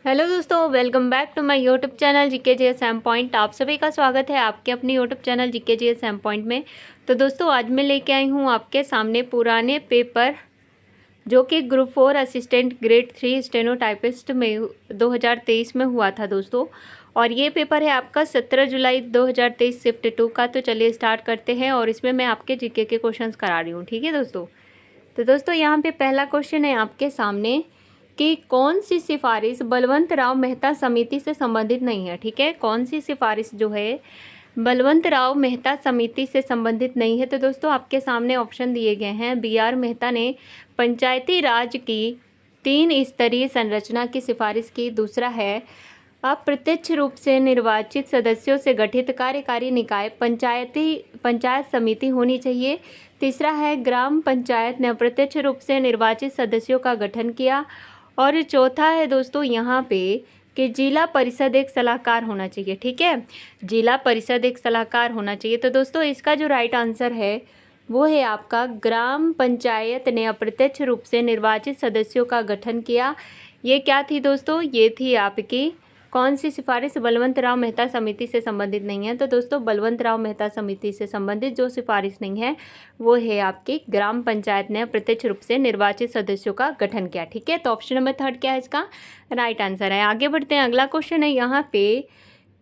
Hello दोस्तों, welcome back to my YouTube channel GK G S M point. आप सभी का स्वागत है आपके अपनी YouTube channel GK G S M point में। तो दोस्तों, आज मैं लेके आई हूँ आपके सामने पुराने पेपर जो कि ग्रुप 4 असिस्टेंट ग्रेड 3 स्टेनोटाइपिस्ट में 2023 में हुआ था दोस्तों। और ये पेपर है आपका 17 जुलाई 2023 शिफ्ट 2 का। तो चलिए स्टार्ट करते हैं और इसमें मैं आपके जीके के क्वेश्चंस करा रही हूँ, ठीक है दोस्तों। तो दोस्तों, यहाँ पे पहला क्वेश्चन है आपके सामने कि कौन सी सिफारिश बलवंत राव मेहता समिति से संबंधित नहीं है। ठीक है, कौन सी सिफारिश जो है बलवंत राव मेहता समिति से संबंधित नहीं है। तो दोस्तों, आपके सामने ऑप्शन दिए गए हैं। BR मेहता ने पंचायती राज की 3 स्तरीय संरचना की सिफारिश की। दूसरा है अप्रत्यक्ष रूप से निर्वाचित सदस्यों से गठित कार्यकारी निकाय पंचायत समिति होनी चाहिए। तीसरा है ग्राम पंचायत ने अप्रत्यक्ष रूप से निर्वाचित सदस्यों का गठन किया। और चौथा है दोस्तों यहाँ पे कि जिला परिषद एक सलाहकार होना चाहिए। ठीक है, जिला परिषद एक सलाहकार होना चाहिए। तो दोस्तों, इसका जो राइट आंसर है वो है आपका ग्राम पंचायत ने अप्रत्यक्ष रूप से निर्वाचित सदस्यों का गठन किया। ये क्या थी दोस्तों? ये थी आपकी कौन सी सिफारिश बलवंत राव मेहता समिति से संबंधित नहीं है। तो दोस्तों, बलवंत राव मेहता समिति से संबंधित जो सिफारिश नहीं है वो है आपकी ग्राम पंचायत ने प्रत्यक्ष रूप से निर्वाचित सदस्यों का गठन किया। ठीक है, तो ऑप्शन नंबर 3 क्या है इसका राइट आंसर है। आगे बढ़ते हैं, अगला क्वेश्चन है यहाँ पे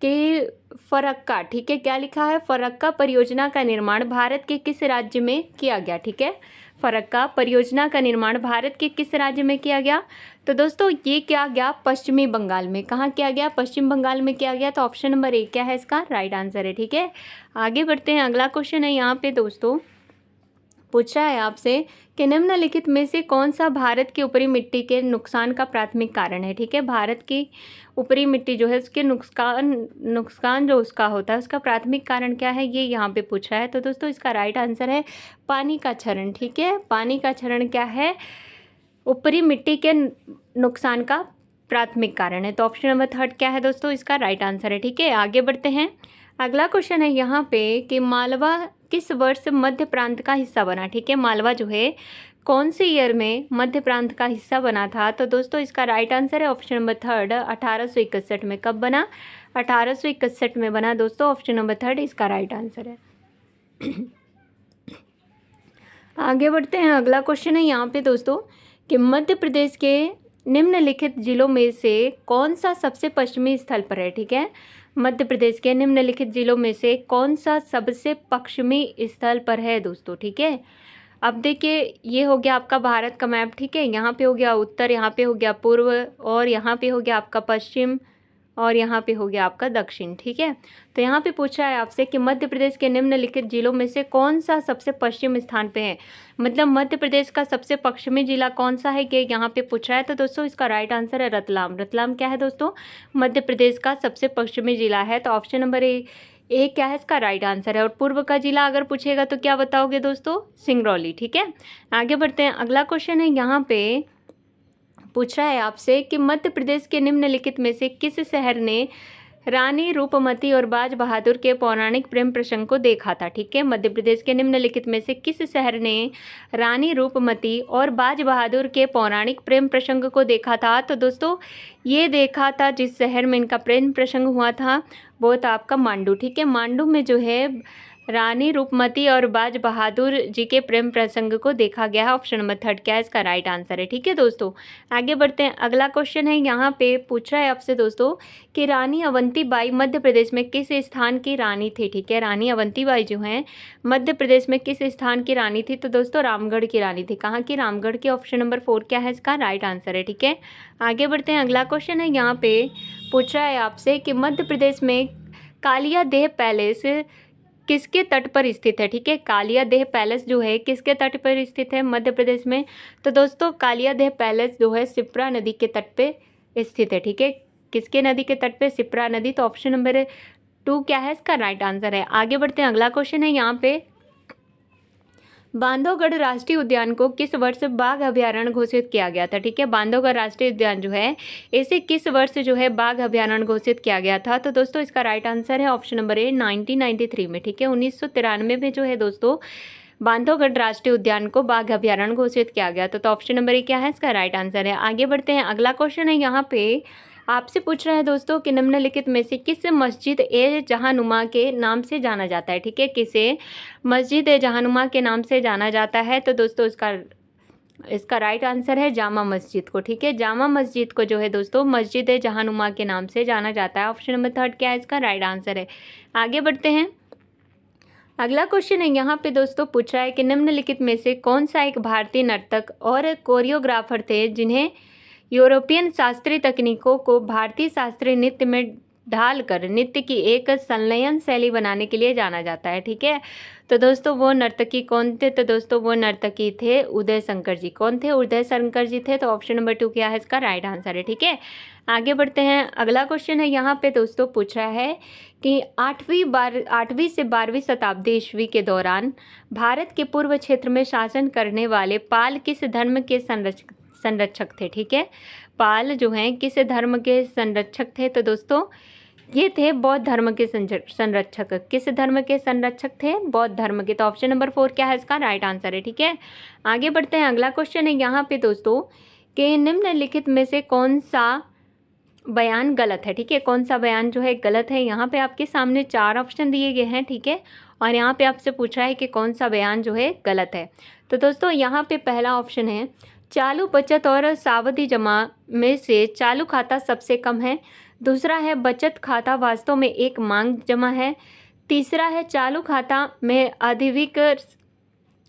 कि फरक्का, ठीक है, क्या लिखा है? फरक्का परियोजना का निर्माण भारत के किस राज्य में किया गया? ठीक है, फरक्का परियोजना का निर्माण भारत के किस राज्य में किया गया? तो दोस्तों, ये किया गया पश्चिमी बंगाल में। कहाँ किया गया? पश्चिम बंगाल में किया गया। तो ऑप्शन नंबर 1 क्या है इसका राइट आंसर है। ठीक है, आगे बढ़ते हैं, अगला क्वेश्चन है यहाँ पे दोस्तों पूछा है आपसे कि निम्नलिखित में से कौन सा भारत की ऊपरी मिट्टी के नुकसान का प्राथमिक कारण है। ठीक है, भारत की ऊपरी मिट्टी जो है उसके नुकसान जो उसका होता है उसका प्राथमिक कारण क्या है, ये यहाँ पे पूछा है। तो दोस्तों, इसका राइट आंसर है पानी का क्षरण। ठीक है, पानी का क्षरण क्या है? ऊपरी मिट्टी के नुकसान का प्राथमिक कारण है। तो ऑप्शन नंबर 3 क्या है दोस्तों? इसका राइट आंसर है। ठीक है, आगे बढ़ते हैं, अगला क्वेश्चन है यहाँ पे कि मालवा किस वर्ष मध्य प्रांत का हिस्सा बना। ठीक है, मालवा जो है कौन से ईयर में मध्य प्रांत का हिस्सा बना था? तो दोस्तों, इसका राइट आंसर है ऑप्शन नंबर 3 1861 में। कब बना? 1861 में बना दोस्तों। ऑप्शन नंबर 3 इसका राइट आंसर है। आगे बढ़ते हैं, अगला क्वेश्चन है यहाँ पे दोस्तों कि मध्य प्रदेश के निम्नलिखित जिलों में से कौन सा सबसे पश्चिमी स्थल पर है। ठीक है, मध्य प्रदेश के निम्नलिखित जिलों में से कौन सा सबसे पश्चिमी स्थल पर है दोस्तों। ठीक है, अब देखिए, ये हो गया आपका भारत का मैप। ठीक है, यहाँ पे हो गया उत्तर, यहाँ पे हो गया पूर्व, और यहाँ पे हो गया आपका पश्चिम, और यहाँ पे हो गया आपका दक्षिण। ठीक है, तो यहाँ पे पूछा है आपसे कि मध्य प्रदेश के निम्नलिखित जिलों में से कौन सा सबसे पश्चिम स्थान पे है। मतलब मध्य प्रदेश का सबसे पश्चिमी जिला कौन सा है, ये यहाँ पे पूछा है। तो दोस्तों, इसका राइट आंसर है रतलाम। रतलाम क्या है दोस्तों? मध्य प्रदेश का सबसे पश्चिमी जिला है। तो ऑप्शन नंबर ए क्या है इसका राइट आंसर है। और पूर्व का जिला अगर पूछेगा तो क्या बताओगे दोस्तों? सिंगरौली। ठीक है, आगे बढ़ते हैं, अगला क्वेश्चन है यहाँ पे पूछ रहा है आपसे कि मध्य प्रदेश के निम्नलिखित में से किस शहर ने रानी रूपमती और बाज बहादुर के पौराणिक प्रेम प्रसंग को देखा था। ठीक है, मध्य प्रदेश के निम्नलिखित में से किस शहर ने रानी रूपमती और बाज बहादुर के पौराणिक प्रेम प्रसंग को देखा था? तो दोस्तों, ये देखा था जिस शहर में इनका प्रेम प्रसंग हुआ था वो था आपका मांडू। ठीक है, मांडू में जो है रानी रूपमती और बाज बहादुर जी के प्रेम प्रसंग को देखा गया है। ऑप्शन नंबर 3 क्या है इसका राइट आंसर है। ठीक है दोस्तों, आगे बढ़ते हैं, अगला क्वेश्चन है यहाँ पे पूछ रहा है आपसे दोस्तों कि रानी अवंतीबाई मध्य प्रदेश में किस स्थान की रानी थी। ठीक है, रानी अवंतीबाई जो हैं मध्य प्रदेश में किस स्थान की रानी थी? तो दोस्तों, रामगढ़ की रानी थी। कहाँ की? रामगढ़ की। ऑप्शन नंबर 4 क्या है इसका राइट आंसर है। ठीक है, आगे बढ़ते हैं, अगला क्वेश्चन है यहाँ पे पूछ रहा है आपसे कि मध्य प्रदेश में कालिया देह पैलेस किसके तट पर स्थित है। ठीक है, कालिया देह पैलेस जो है किसके तट पर स्थित है मध्य प्रदेश में? तो दोस्तों, कालिया देह पैलेस जो है शिप्रा नदी के तट पे स्थित है। ठीक है, किसके नदी के तट पे? शिप्रा नदी। तो ऑप्शन नंबर 2 क्या है इसका राइट आंसर है। आगे बढ़ते हैं, अगला क्वेश्चन है यहाँ पे बांधवगढ़ राष्ट्रीय उद्यान को किस वर्ष बाघ अभयारण्य घोषित किया गया था। ठीक है, बांधवगढ़ राष्ट्रीय उद्यान जो है इसे किस वर्ष जो है बाघ अभयारण्य घोषित किया गया था? तो दोस्तों, इसका राइट आंसर है ऑप्शन नंबर 1993 में। ठीक है, 1993 में जो है दोस्तों बांधवगढ़ राष्ट्रीय उद्यान को बाघ अभयारण्य घोषित किया गया था। तो ऑप्शन नंबर 1 क्या है इसका राइट आंसर है। आगे बढ़ते हैं, अगला क्वेश्चन है यहाँ पे आपसे पूछ रहे हैं दोस्तों कि निम्नलिखित में से किस मस्जिद ए जहानुमा के नाम से जाना जाता है। ठीक है, किसे मस्जिद ए जहानुमा के नाम से जाना जाता है। तो दोस्तों इसका राइट आंसर है जामा मस्जिद को। ठीक है, जामा मस्जिद को जो है दोस्तों मस्जिद ए जहानुमा के नाम से जाना जाता है। ऑप्शन नंबर 3 क्या है इसका राइट आंसर है। आगे बढ़ते हैं। अगला क्वेश्चन है यहाँ पे दोस्तों पूछ रहा है कि निम्नलिखित में से कौन सा एक भारतीय नर्तक और कोरियोग्राफर थे जिन्हें यूरोपियन शास्त्रीय तकनीकों को भारतीय शास्त्रीय नृत्य में ढालकर नृत्य की एक संलयन शैली बनाने के लिए जाना जाता है। ठीक है, तो दोस्तों वो नर्तकी कौन थे। तो दोस्तों वो नर्तकी थे उदय शंकर जी। कौन थे, उदय शंकर जी थे। तो ऑप्शन नंबर 2 क्या है इसका राइट आंसर है। ठीक है, आगे बढ़ते हैं। अगला क्वेश्चन है यहाँ पे दोस्तों पूछ रहा है कि 8वीं से 12वीं शताब्दी ईस्वी के दौरान भारत के पूर्व क्षेत्र में शासन करने वाले पाल किस धर्म के संरक्षक थे। ठीक है, पाल जो हैं किस धर्म के संरक्षक थे। तो दोस्तों ये थे बौद्ध धर्म के संरक्षक। किस धर्म के संरक्षक थे, बौद्ध धर्म के। तो ऑप्शन नंबर 4 क्या है इसका राइट आंसर है। ठीक है, आगे बढ़ते हैं। अगला क्वेश्चन है यहाँ पे दोस्तों कि निम्नलिखित में से कौन सा बयान गलत है। ठीक है, कौन सा बयान जो है गलत है। यहाँ पे आपके सामने 4 ऑप्शन दिए गए हैं। ठीक है, और यहाँ पे आपसे पूछा है कि कौन सा बयान जो है गलत है। तो दोस्तों यहाँ पे पहला ऑप्शन है चालू बचत और सावधि जमा में से चालू खाता सबसे कम है। दूसरा है बचत खाता वास्तव में एक मांग जमा है। तीसरा है चालू खाता में अधिक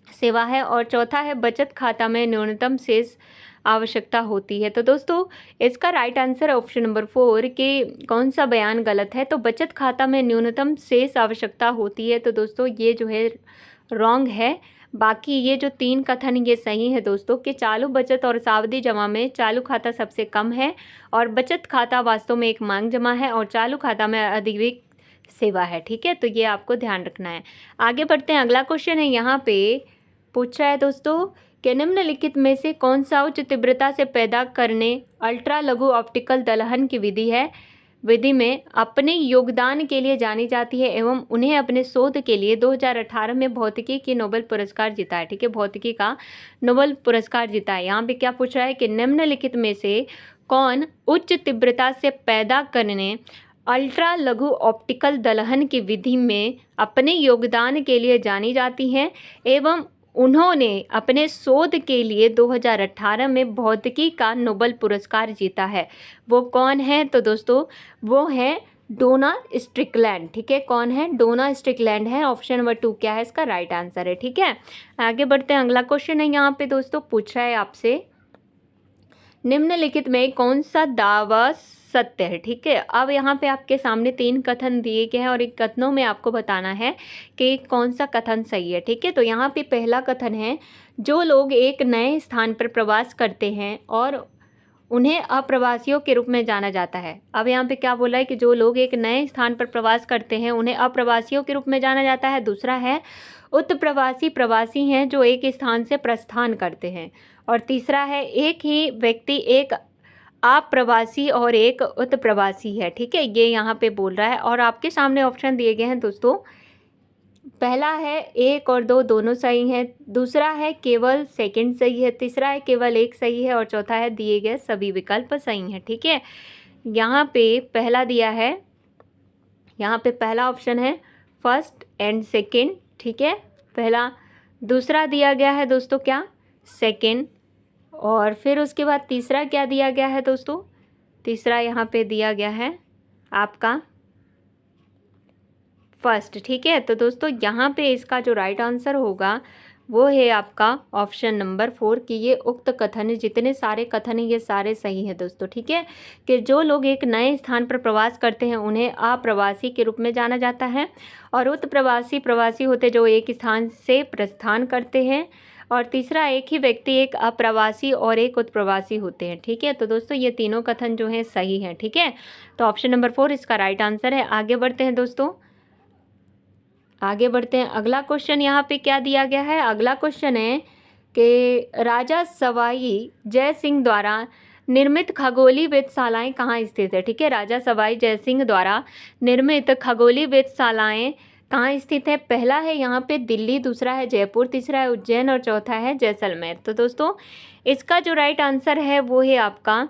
सेवा है। और चौथा है बचत खाता में न्यूनतम शेष आवश्यकता होती है। तो दोस्तों इसका राइट आंसर ऑप्शन नंबर 4 कि कौन सा बयान गलत है। तो बचत खाता में न्यूनतम शेष आवश्यकता होती है। तो दोस्तों ये जो है रॉन्ग है। बाकी ये जो 3 कथन ये सही है दोस्तों कि चालू बचत और सावधि जमा में चालू खाता सबसे कम है और बचत खाता वास्तव में एक मांग जमा है और चालू खाता में अधिक सेवा है। ठीक है, तो ये आपको ध्यान रखना है। आगे बढ़ते हैं। अगला क्वेश्चन है यहाँ पे पूछ रहा है दोस्तों कि निम्नलिखित में से कौन सा उच्च तीव्रता से पैदा करने अल्ट्रा लघु ऑप्टिकल दलहन की विधि में अपने योगदान के लिए जानी जाती है एवं उन्हें अपने शोध के लिए 2018 में भौतिकी की नोबेल पुरस्कार जीता है। ठीक है, भौतिकी का नोबेल पुरस्कार जीता है। यहाँ पे क्या पूछ रहा है कि निम्नलिखित में से कौन उच्च तीव्रता से पैदा करने अल्ट्रा लघु ऑप्टिकल दलहन की विधि में अपने योगदान के लिए जानी जाती हैं एवं उन्होंने अपने शोध के लिए 2018 में भौतिकी का नोबेल पुरस्कार जीता है। वो कौन है। तो दोस्तों वो है डोना स्ट्रिकलैंड। ठीक है, कौन है, डोना स्ट्रिकलैंड है। ऑप्शन नंबर 2 क्या है इसका राइट आंसर है। ठीक है, आगे बढ़ते हैं। अगला क्वेश्चन है यहाँ पे दोस्तों पूछ रहा है आपसे निम्नलिखित में कौन सा दावा सत्य है। ठीक है, अब यहाँ पे आपके सामने 3 कथन दिए गए हैं और इन कथनों में आपको बताना है कि कौन सा कथन सही है। ठीक है, तो यहाँ पे पहला कथन है जो लोग एक नए स्थान पर प्रवास करते हैं और उन्हें अप्रवासियों के रूप में जाना जाता है। अब यहाँ पे क्या बोला है कि जो लोग एक नए स्थान पर प्रवास करते हैं उन्हें अप्रवासियों के रूप में जाना जाता है। दूसरा है उत्प्रवासी प्रवासी हैं जो एक स्थान से प्रस्थान करते हैं। और तीसरा है एक ही व्यक्ति एक अप्रवासी और एक उत्प्रवासी है। ठीक है, ये यहाँ पे बोल रहा है और आपके सामने ऑप्शन दिए गए हैं दोस्तों। पहला है 1 और 2 दोनों सही हैं। दूसरा है केवल सेकंड सही है। तीसरा है केवल 1 सही है और चौथा है दिए गए सभी विकल्प सही हैं। ठीक है, यहाँ पे पहला दिया है, यहाँ पे पहला ऑप्शन है फर्स्ट एंड सेकंड। ठीक है, पहला। दूसरा दिया गया है दोस्तों क्या, सेकंड। और फिर उसके बाद तीसरा क्या दिया गया है दोस्तों, तीसरा यहाँ पे दिया गया है आपका फर्स्ट। ठीक है, तो दोस्तों यहाँ पे इसका जो राइट आंसर होगा वो है आपका ऑप्शन नंबर 4 कि ये उक्त कथन जितने सारे कथन हैं ये सारे सही हैं दोस्तों। ठीक है, कि जो लोग एक नए स्थान पर प्रवास करते हैं उन्हें अप्रवासी के रूप में जाना जाता है और उत्प्रवासी प्रवासी होते जो एक स्थान से प्रस्थान करते हैं। और तीसरा एक ही व्यक्ति एक अप्रवासी और एक उत्प्रवासी होते हैं। ठीक है, तो दोस्तों ये तीनों कथन जो हैं सही हैं। ठीक है, तो ऑप्शन नंबर 4 इसका राइट आंसर है। आगे बढ़ते हैं दोस्तों, आगे बढ़ते हैं। अगला क्वेश्चन यहाँ पे क्या दिया गया है। अगला क्वेश्चन है कि राजा सवाई जय सिंह द्वारा निर्मित खगोलीय वेधशालाएँ कहाँ स्थित है। ठीक है, राजा सवाई जय सिंह द्वारा निर्मित खगोलीय वेधशालाएँ कहाँ स्थित है। पहला है यहाँ पे दिल्ली, दूसरा है जयपुर, तीसरा है उज्जैन और चौथा है जैसलमेर। तो दोस्तों इसका जो राइट आंसर है वो है आपका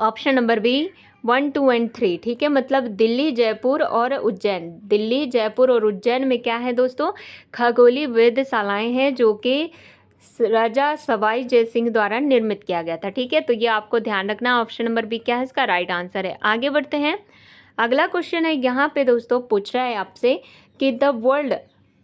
ऑप्शन नंबर बी 1, 2 एंड 3, ठीक है। मतलब दिल्ली, जयपुर और उज्जैन। दिल्ली, जयपुर और उज्जैन में क्या है दोस्तों, खगोलीय वेधशालाएं हैं जो कि राजा सवाई जय सिंह द्वारा निर्मित किया गया था, ठीक है। तो ये आपको ध्यान रखना, ऑप्शन नंबर बी क्या है इसका राइट आंसर है। आगे बढ़ते हैं। अगला क्वेश्चन है यहाँ पे दोस्तों, पूछ रहा है आपसे कि the world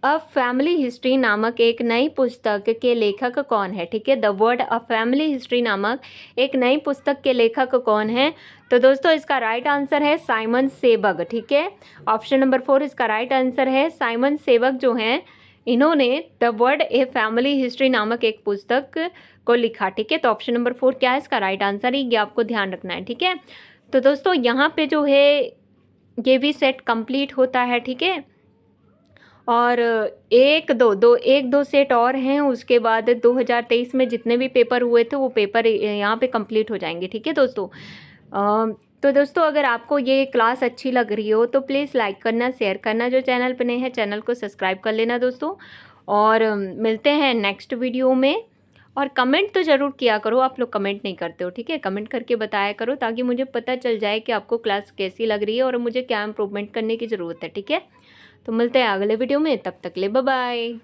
a family history नामक एक नई पुस्तक के लेखक कौन है, ठीक है। The world a family history नामक एक नई पुस्तक के लेखक कौन है। तो दोस्तों इसका राइट आंसर है साइमन सेबग, ठीक है। ऑप्शन नंबर 4 इसका राइट आंसर है। साइमन सेबग जो हैं इन्होंने the world a family history नामक एक पुस्तक को लिखा, ठीक है। तो ऑप्शन नंबर 4 क्या है इसका राइट आंसर है, ये आपको ध्यान रखना है, ठीक है। तो दोस्तों यहाँ पे जो है ये भी सेट कंप्लीट होता है, ठीक है। और एक दो सेट और हैं, उसके बाद 2023 में जितने भी पेपर हुए थे वो पेपर यहाँ पे कंप्लीट हो जाएंगे, ठीक है दोस्तों। तो दोस्तों अगर आपको ये क्लास अच्छी लग रही हो तो प्लीज़ लाइक करना, शेयर करना, जो चैनल पर नए हैं चैनल को सब्सक्राइब कर लेना दोस्तों। और मिलते हैं नेक्स्ट वीडियो में। और कमेंट तो ज़रूर किया करो, आप लोग कमेंट नहीं करते हो, ठीक है। कमेंट करके बताया करो ताकि मुझे पता चल जाए कि आपको क्लास कैसी लग रही है और मुझे क्या इम्प्रूवमेंट करने की ज़रूरत है, ठीक है। तो मिलते हैं अगले वीडियो में, तब तक ले बाय बाय।